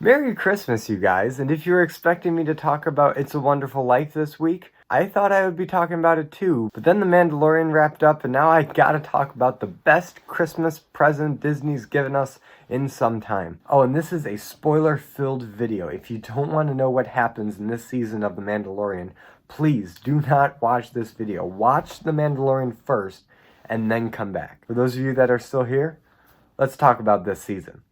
Merry Christmas, you guys, and if you were expecting me to talk about It's a Wonderful Life this week, I thought I would be talking about it too, but then The Mandalorian wrapped up and now I gotta talk about the best Christmas present Disney's given us in some time. Oh, and this is a spoiler-filled video. If you don't want to know what happens in this season of The Mandalorian, please do not watch this video. Watch The Mandalorian first, and then come back. For those of you that are still here, let's talk about this season.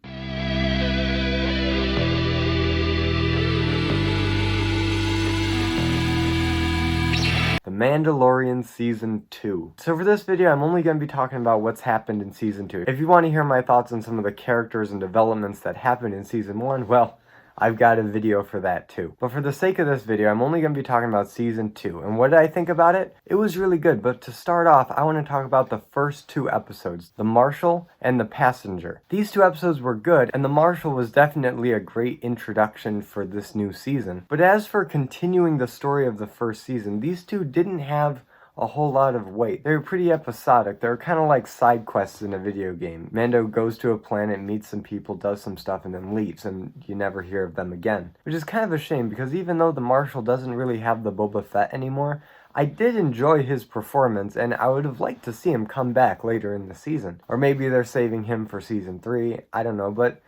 The Mandalorian Season 2. So for this video, I'm only going to be talking about what's happened in Season 2. If you want to hear my thoughts on some of the characters and developments that happened in Season 1, well, I've got a video for that too. But for the sake of this video, I'm only going to be talking about Season 2. And what did I think about it? It was really good, but to start off, I want to talk about the first two episodes, The Marshal and The Passenger. These two episodes were good, and The Marshal was definitely a great introduction for this new season. But as for continuing the story of the first season, these two didn't have a whole lot of weight. They were pretty episodic. They were kind of like side quests in a video game. Mando goes to a planet, meets some people, does some stuff, and then leaves, and you never hear of them again. Which is kind of a shame, because even though the Marshal doesn't really have the Boba Fett anymore, I did enjoy his performance, and I would have liked to see him come back later in the season. Or maybe they're saving him for Season 3, I don't know, but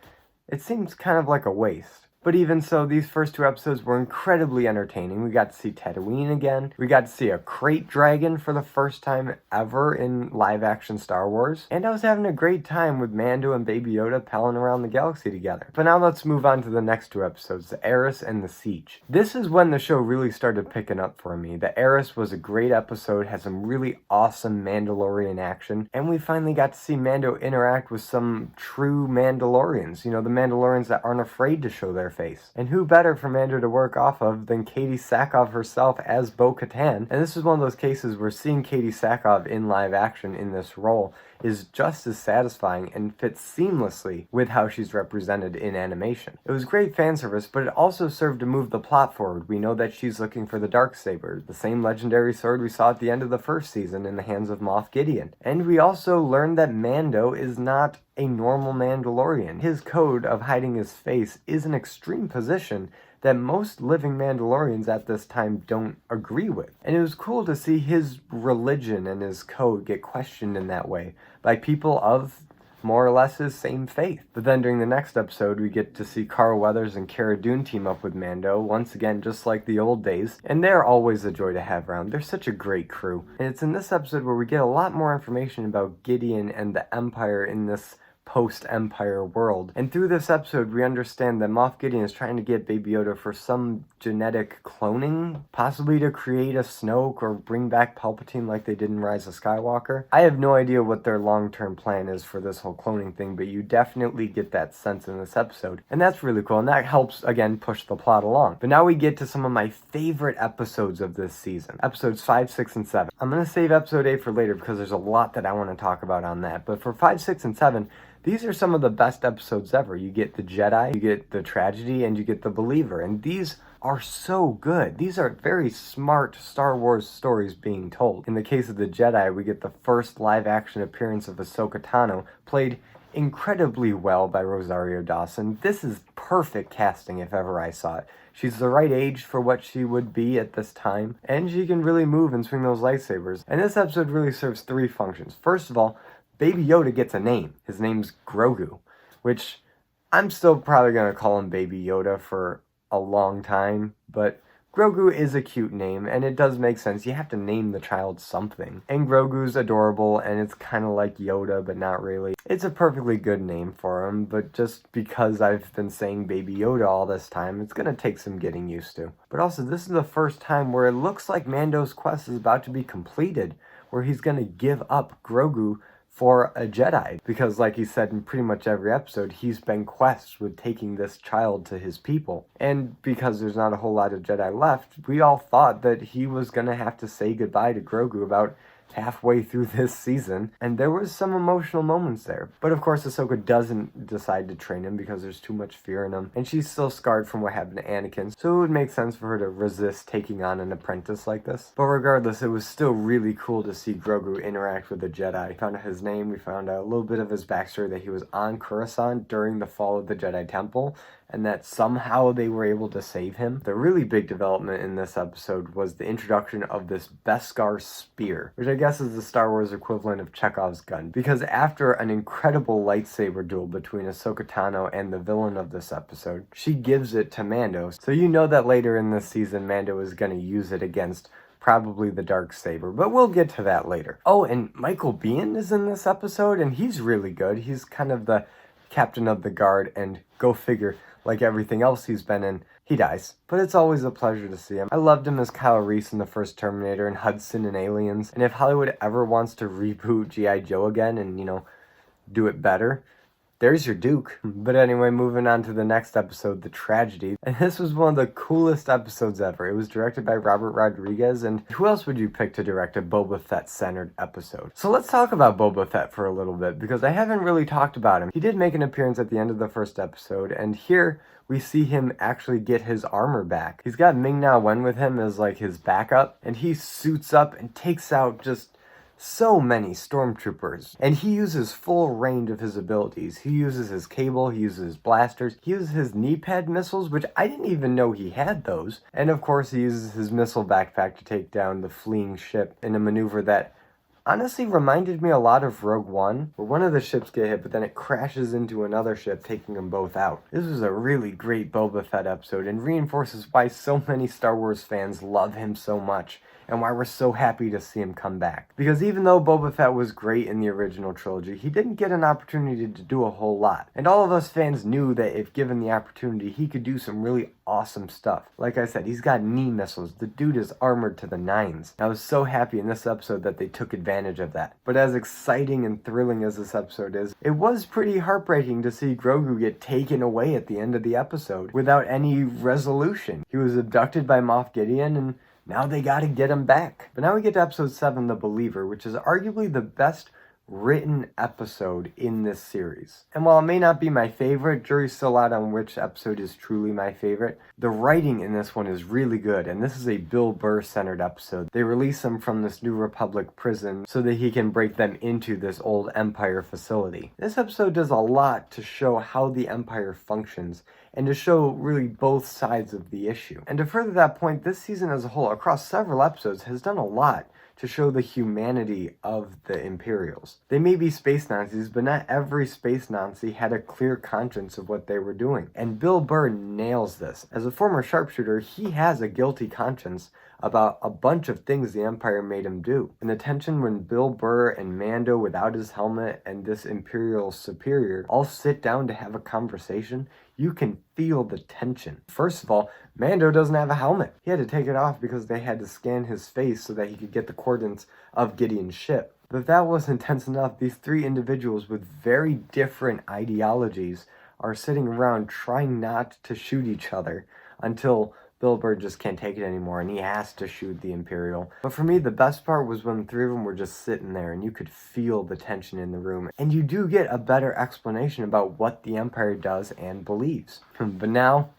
it seems kind of like a waste. But even so, these first two episodes were incredibly entertaining. We got to see Tatooine again. We got to see a crate dragon for the first time ever in live-action Star Wars. And I was having a great time with Mando and Baby Yoda palling around the galaxy together. But now let's move on to the next two episodes, The Heiress and The Siege. This is when the show really started picking up for me. The Heiress was a great episode, had some really awesome Mandalorian action, and we finally got to see Mando interact with some true Mandalorians. You know, the Mandalorians that aren't afraid to show their face. And who better for Mando to work off of than Katie Sackhoff herself as Bo-Katan? And this is one of those cases where seeing Katie Sackhoff in live action in this role is just as satisfying and fits seamlessly with how she's represented in animation. It was great fan service, but it also served to move the plot forward. We know that she's looking for the Darksaber, the same legendary sword we saw at the end of the first season in the hands of Moff Gideon. And we also learned that Mando is not a normal Mandalorian. His code of hiding his face is an extreme position that most living Mandalorians at this time don't agree with. And it was cool to see his religion and his code get questioned in that way by people of more or less his same faith. But then during the next episode, we get to see Carl Weathers and Cara Dune team up with Mando, once again just like the old days, and they're always a joy to have around. They're such a great crew. And it's in this episode where we get a lot more information about Gideon and the Empire in this post-Empire world. And through this episode, we understand that Moff Gideon is trying to get Baby Yoda for some genetic cloning, possibly to create a Snoke or bring back Palpatine like they did in Rise of Skywalker. I have no idea what their long-term plan is for this whole cloning thing, but you definitely get that sense in this episode. And that's really cool, and that helps, again, push the plot along. But now we get to some of my favorite episodes of this season. Episodes 5, 6, and 7. I'm going to save episode 8 for later because there's a lot that I want to talk about on that. But for 5, 6, and 7, these are some of the best episodes ever. You get the Jedi, you get the tragedy, and you get the believer. And these are so good. These are very smart Star Wars stories being told. In the case of the Jedi, we get the first live-action appearance of Ahsoka Tano, played incredibly well by Rosario Dawson. This is perfect casting if ever I saw it. She's the right age for what she would be at this time, and she can really move and swing those lightsabers. And this episode really serves three functions. First of all, Baby Yoda gets a name. His name's Grogu, which I'm still probably going to call him Baby Yoda for a long time, but Grogu is a cute name, and it does make sense. You have to name the child something. And Grogu's adorable, and it's kind of like Yoda, but not really. It's a perfectly good name for him, but just because I've been saying Baby Yoda all this time, it's going to take some getting used to. But also, this is the first time where it looks like Mando's quest is about to be completed, where he's going to give up Grogu for a Jedi, because like he said in pretty much every episode, he's been quest with taking this child to his people. And because there's not a whole lot of Jedi left, we all thought that he was gonna have to say goodbye to Grogu about halfway through this season, and there was some emotional moments there. But of course, Ahsoka doesn't decide to train him because there's too much fear in him, and she's still scarred from what happened to Anakin, so it would make sense for her to resist taking on an apprentice like this. But regardless, it was still really cool to see Grogu interact with the Jedi. We found out his name, we found out a little bit of his backstory, that he was on Coruscant during the fall of the Jedi Temple, and that somehow they were able to save him. The really big development in this episode was the introduction of this Beskar spear, which I guess is the Star Wars equivalent of Chekhov's gun, because after an incredible lightsaber duel between Ahsoka Tano and the villain of this episode, she gives it to Mando. So you know that later in this season, Mando is going to use it against probably the Darksaber, but we'll get to that later. Oh, and Michael Biehn is in this episode, and he's really good. He's kind of the captain of the guard, and go figure, like everything else he's been in, he dies. But it's always a pleasure to see him. I loved him as Kyle Reese in the first Terminator and Hudson in Aliens, and if Hollywood ever wants to reboot G.I. Joe again and, do it better, there's your Duke. But anyway, moving on to the next episode, The Tragedy. And this was one of the coolest episodes ever. It was directed by Robert Rodriguez, and who else would you pick to direct a Boba Fett-centered episode? So let's talk about Boba Fett for a little bit, because I haven't really talked about him. He did make an appearance at the end of the first episode, and here we see him actually get his armor back. He's got Ming-Na Wen with him as like his backup, and he suits up and takes out just so many stormtroopers, and he uses full range of his abilities. He uses his cable, he uses his blasters, he uses his knee pad missiles, which I didn't even know he had those, and of course he uses his missile backpack to take down the fleeing ship in a maneuver that honestly reminded me a lot of Rogue One, where one of the ships get hit, but then it crashes into another ship, taking them both out. This was a really great Boba Fett episode, and reinforces why so many Star Wars fans love him so much, and why we're so happy to see him come back. Because even though Boba Fett was great in the original trilogy, he didn't get an opportunity to do a whole lot. And all of us fans knew that if given the opportunity, he could do some really awesome stuff. Like I said, he's got knee missiles. The dude is armored to the nines. I was so happy in this episode that they took advantage of that. But as exciting and thrilling as this episode is, it was pretty heartbreaking to see Grogu get taken away at the end of the episode without any resolution. He was abducted by Moff Gideon, and now they gotta get him back. But now we get to episode 7, The Believer, which is arguably the best written episode in this series. And while it may not be my favorite, jury's still out on which episode is truly my favorite. The writing in this one is really good, and this is a Bill Burr-centered episode. They release him from this New Republic prison so that he can break them into this old Empire facility. This episode does a lot to show how the Empire functions, and to show really both sides of the issue. And to further that point, this season as a whole, across several episodes, has done a lot to show the humanity of the Imperials. They may be space Nazis, but not every space Nazi had a clear conscience of what they were doing. And Bill Burr nails this. As a former sharpshooter, he has a guilty conscience about a bunch of things the Empire made him do. And the tension when Bill Burr and Mando without his helmet and this Imperial superior all sit down to have a conversation, you can feel the tension. First of all, Mando doesn't have a helmet. He had to take it off because they had to scan his face so that he could get the coordinates of Gideon's ship. But if that wasn't tense enough, these three individuals with very different ideologies are sitting around trying not to shoot each other until Bill Burr just can't take it anymore and he has to shoot the Imperial. But for me, the best part was when the three of them were just sitting there and you could feel the tension in the room. And you do get a better explanation about what the Empire does and believes. But now,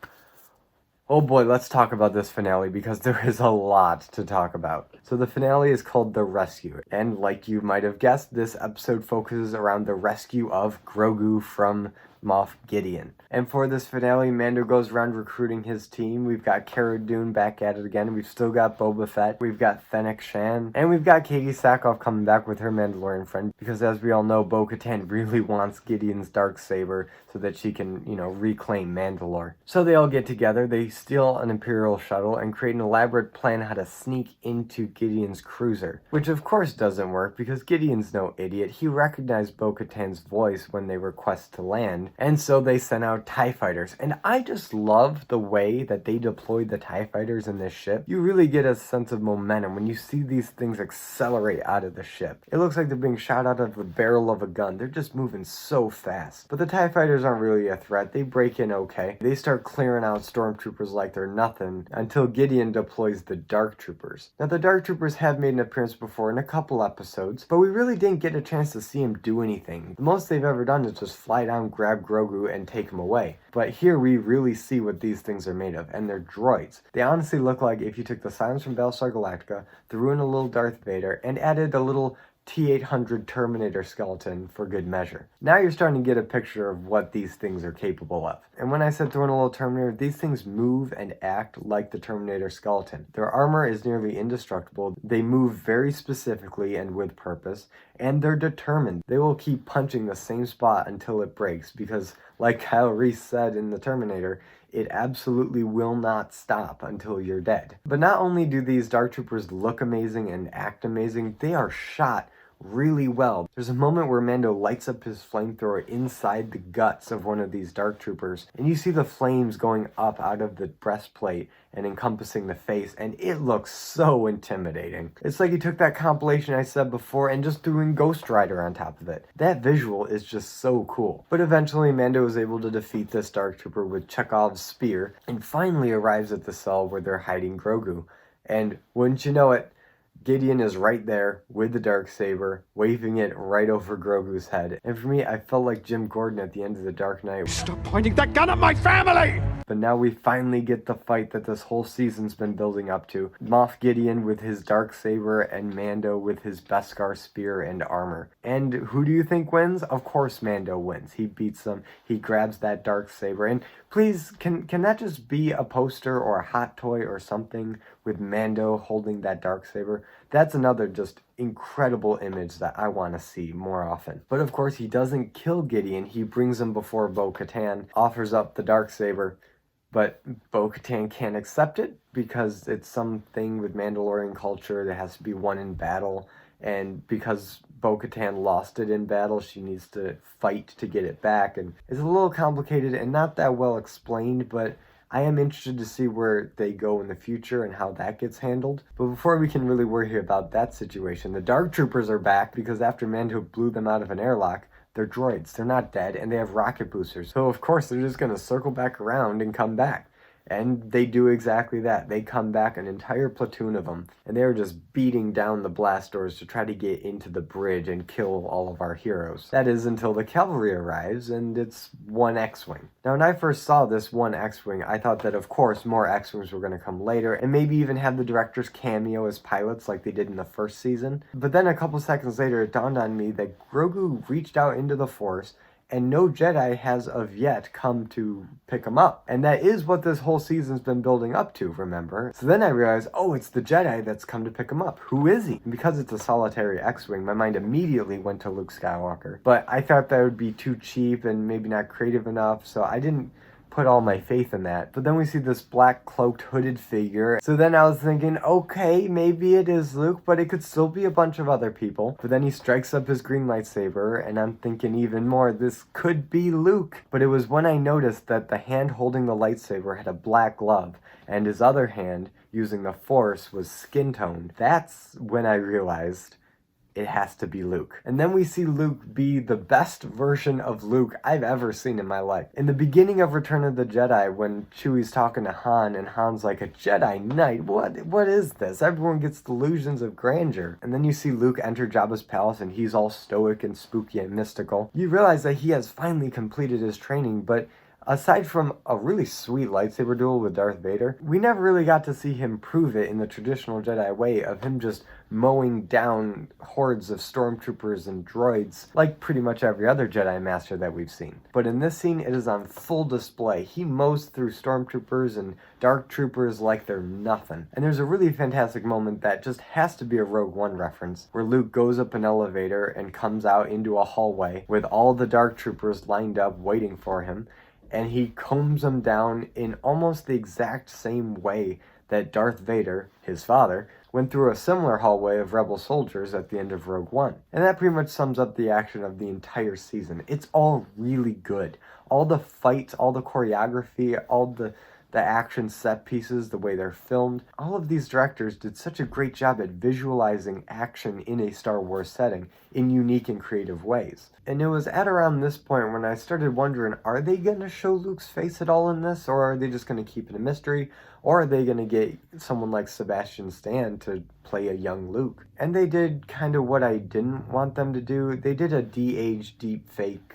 oh boy, let's talk about this finale because there is a lot to talk about. So the finale is called The Rescue. And like you might have guessed, this episode focuses around the rescue of Grogu from Moff Gideon. And for this finale, Mando goes around recruiting his team. We've got Cara Dune back at it again. We've still got Boba Fett. We've got Fennec Shan. And we've got Katie Sackhoff coming back with her Mandalorian friend. Because as we all know, Bo-Katan really wants Gideon's Darksaber so that she can, reclaim Mandalore. So they all get together. They steal an Imperial shuttle and create an elaborate plan how to sneak into Gideon's cruiser. Which of course doesn't work because Gideon's no idiot. He recognized Bo-Katan's voice when they request to land. And so they sent out TIE fighters. And I just love the way that they deployed the TIE fighters in this ship. You really get a sense of momentum when you see these things accelerate out of the ship. It looks like they're being shot out of the barrel of a gun. They're just moving so fast. But the TIE fighters aren't really a threat. They break in okay. They start clearing out stormtroopers like they're nothing until Gideon deploys the Dark Troopers. Now the Dark Troopers have made an appearance before in a couple episodes, but we really didn't get a chance to see them do anything. The most they've ever done is just fly down, grab Grogu, and take him away. But here we really see what these things are made of, and they're droids. They honestly look like if you took the Silence from Battlestar Galactica, threw in a little Darth Vader, and added a little T-800 Terminator skeleton for good measure. Now you're starting to get a picture of what these things are capable of. And when I said throw in a little Terminator, these things move and act like the Terminator skeleton. Their armor is nearly indestructible, they move very specifically and with purpose, and they're determined. They will keep punching the same spot until it breaks, because like Kyle Reese said in the Terminator, it absolutely will not stop until you're dead. But not only do these Dark Troopers look amazing and act amazing, they are shot really well. There's a moment where Mando lights up his flamethrower inside the guts of one of these Dark Troopers, and you see the flames going up out of the breastplate and encompassing the face, and it looks so intimidating. It's like he took that compilation I said before and just threw in Ghost Rider on top of it. That visual is just so cool. But eventually Mando is able to defeat this Dark Trooper with Chekhov's spear, and finally arrives at the cell where they're hiding Grogu. And wouldn't you know it, Gideon is right there with the Darksaber, waving it right over Grogu's head. And for me, I felt like Jim Gordon at the end of The Dark Knight. Stop pointing that gun at my family! But now we finally get the fight that this whole season's been building up to. Moff Gideon with his Darksaber and Mando with his Beskar spear and armor. And who do you think wins? Of course Mando wins. He beats them, he grabs that Darksaber, and please, can that just be a poster or a hot toy or something with Mando holding that Darksaber? That's another just incredible image that I want to see more often. But of course he doesn't kill Gideon, he brings him before Bo-Katan, offers up the Darksaber, but Bo-Katan can't accept it because it's something with Mandalorian culture that has to be won in battle, and because Bo-Katan lost it in battle, she needs to fight to get it back, and it's a little complicated and not that well explained, but I am interested to see where they go in the future and how that gets handled. But before we can really worry about that situation, the Dark Troopers are back because after Mando blew them out of an airlock, they're droids, they're not dead, and they have rocket boosters. So of course they're just going to circle back around and come back. And they do exactly that. They come back, an entire platoon of them, and they're just beating down the blast doors to try to get into the bridge and kill all of our heroes. That is until the cavalry arrives, and it's one X-Wing. Now, when I first saw this one X-Wing, I thought that, of course, more X-Wings were going to come later, and maybe even have the directors cameo as pilots like they did in the first season. But then a couple seconds later, it dawned on me that Grogu reached out into the Force, and no Jedi has of yet come to pick him up. And that is what this whole season's been building up to, remember? So then I realized, oh, it's the Jedi that's come to pick him up. Who is he? And because it's a solitary X-Wing, my mind immediately went to Luke Skywalker. But I thought that would be too cheap and maybe not creative enough, so I didn't put all my faith in that. But then we see this black cloaked hooded figure. So then I was thinking, okay, maybe it is Luke, but it could still be a bunch of other people. But then he strikes up his green lightsaber, and I'm thinking even more, this could be Luke. But it was when I noticed that the hand holding the lightsaber had a black glove, and his other hand, using the Force, was skin toned. That's when I realized it has to be Luke. And then we see Luke be the best version of Luke I've ever seen in my life. In the beginning of Return of the Jedi, when Chewie's talking to Han, and Han's like, a Jedi Knight? What is this? Everyone gets delusions of grandeur. And then you see Luke enter Jabba's palace, and he's all stoic and spooky and mystical. You realize that he has finally completed his training, but aside from a really sweet lightsaber duel with Darth Vader, we never really got to see him prove it in the traditional Jedi way of him just mowing down hordes of stormtroopers and droids like pretty much every other Jedi Master that we've seen. But in this scene, it is on full display. He mows through stormtroopers and dark troopers like they're nothing. And there's a really fantastic moment that just has to be a Rogue One reference, where Luke goes up an elevator and comes out into a hallway with all the dark troopers lined up waiting for him, and he combs them down in almost the exact same way that Darth Vader, his father, went through a similar hallway of rebel soldiers at the end of Rogue One. And that pretty much sums up the action of the entire season. It's all really good. All the fights, all the choreography, all the action set pieces, the way they're filmed, all of these directors did such a great job at visualizing action in a Star Wars setting in unique and creative ways. And it was at around this point when I started wondering, are they going to show Luke's face at all in this, or are they just going to keep it a mystery, or are they going to get someone like Sebastian Stan to play a young Luke? And they did kind of what I didn't want them to do. They did a de-aged, deep fake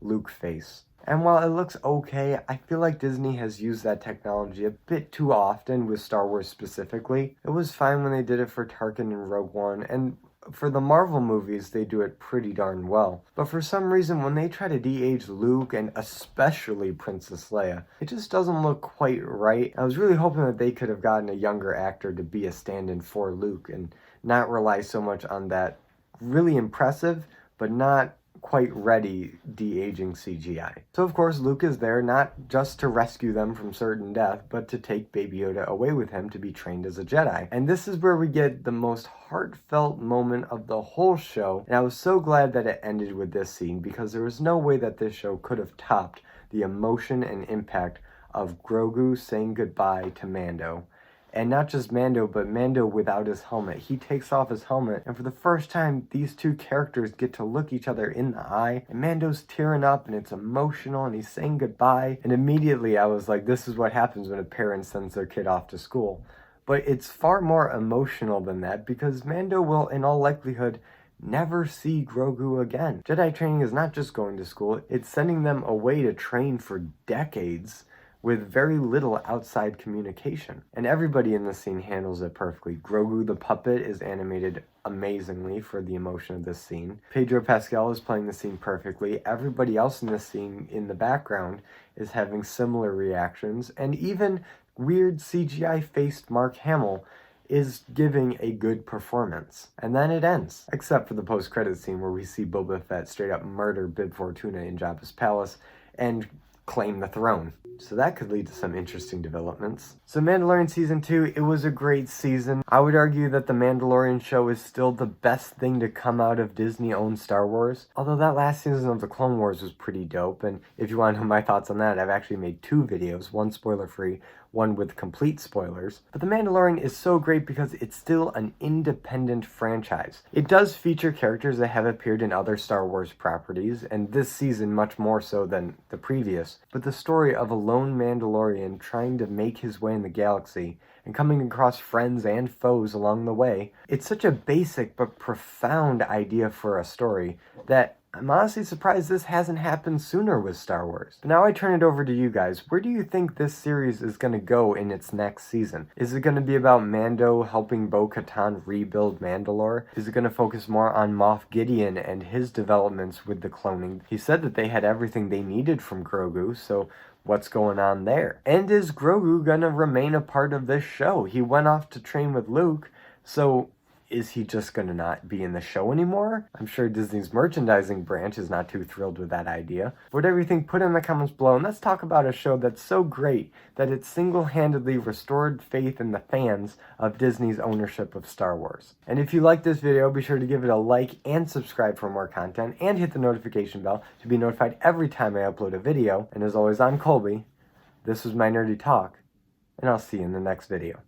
Luke face. And while it looks okay, I feel like Disney has used that technology a bit too often with Star Wars specifically. It was fine when they did it for Tarkin and Rogue One, and For the Marvel movies, they do it pretty darn well. But for some reason, when they try to de-age Luke, and especially Princess Leia, it just doesn't look quite right. I was really hoping that they could have gotten a younger actor to be a stand-in for Luke and not rely so much on that really impressive, but not quite ready de-aging CGI. So of course Luke is there not just to rescue them from certain death, but to take Baby Yoda away with him to be trained as a Jedi. And this is where we get the most heartfelt moment of the whole show, and I was so glad that it ended with this scene, because there was no way that this show could have topped the emotion and impact of Grogu saying goodbye to Mando. And not just Mando, but Mando without his helmet. He takes off his helmet, and for the first time, these two characters get to look each other in the eye, and Mando's tearing up, and it's emotional, and he's saying goodbye, and immediately I was like, this is what happens when a parent sends their kid off to school. But it's far more emotional than that, because Mando will, in all likelihood, never see Grogu again. Jedi training is not just going to school, it's sending them away to train for decades, with very little outside communication. And everybody in the scene handles it perfectly. Grogu the puppet is animated amazingly for the emotion of this scene. Pedro Pascal is playing the scene perfectly. Everybody else in the scene in the background is having similar reactions. And even weird CGI-faced Mark Hamill is giving a good performance. And then it ends. Except for the post-credits scene where we see Boba Fett straight up murder Bib Fortuna in Jabba's palace and claim the throne. So that could lead to some interesting developments. So Mandalorian Season 2, it was a great season. I would argue that the Mandalorian show is still the best thing to come out of Disney-owned Star Wars. Although that last season of the Clone Wars was pretty dope, and if you want to know my thoughts on that, I've actually made 2 videos, one spoiler-free, one with complete spoilers. But The Mandalorian is so great because it's still an independent franchise. It does feature characters that have appeared in other Star Wars properties, and this season much more so than the previous. But the story of a lone Mandalorian trying to make his way in the galaxy and coming across friends and foes along the way, it's such a basic but profound idea for a story that I'm honestly surprised this hasn't happened sooner with Star Wars. But now I turn it over to you guys. Where do you think this series is going to go in its next season? Is it going to be about Mando helping Bo-Katan rebuild Mandalore? Is it going to focus more on Moff Gideon and his developments with the cloning? He said that they had everything they needed from Grogu, so what's going on there? And is Grogu going to remain a part of this show? He went off to train with Luke, so is he just going to not be in the show anymore? I'm sure Disney's merchandising branch is not too thrilled with that idea. Whatever you think, put it in the comments below, and let's talk about a show that's so great that it single-handedly restored faith in the fans of Disney's ownership of Star Wars. And if you like this video, be sure to give it a like and subscribe for more content, and hit the notification bell to be notified every time I upload a video. And as always, I'm Colby. This was my nerdy talk, and I'll see you in the next video.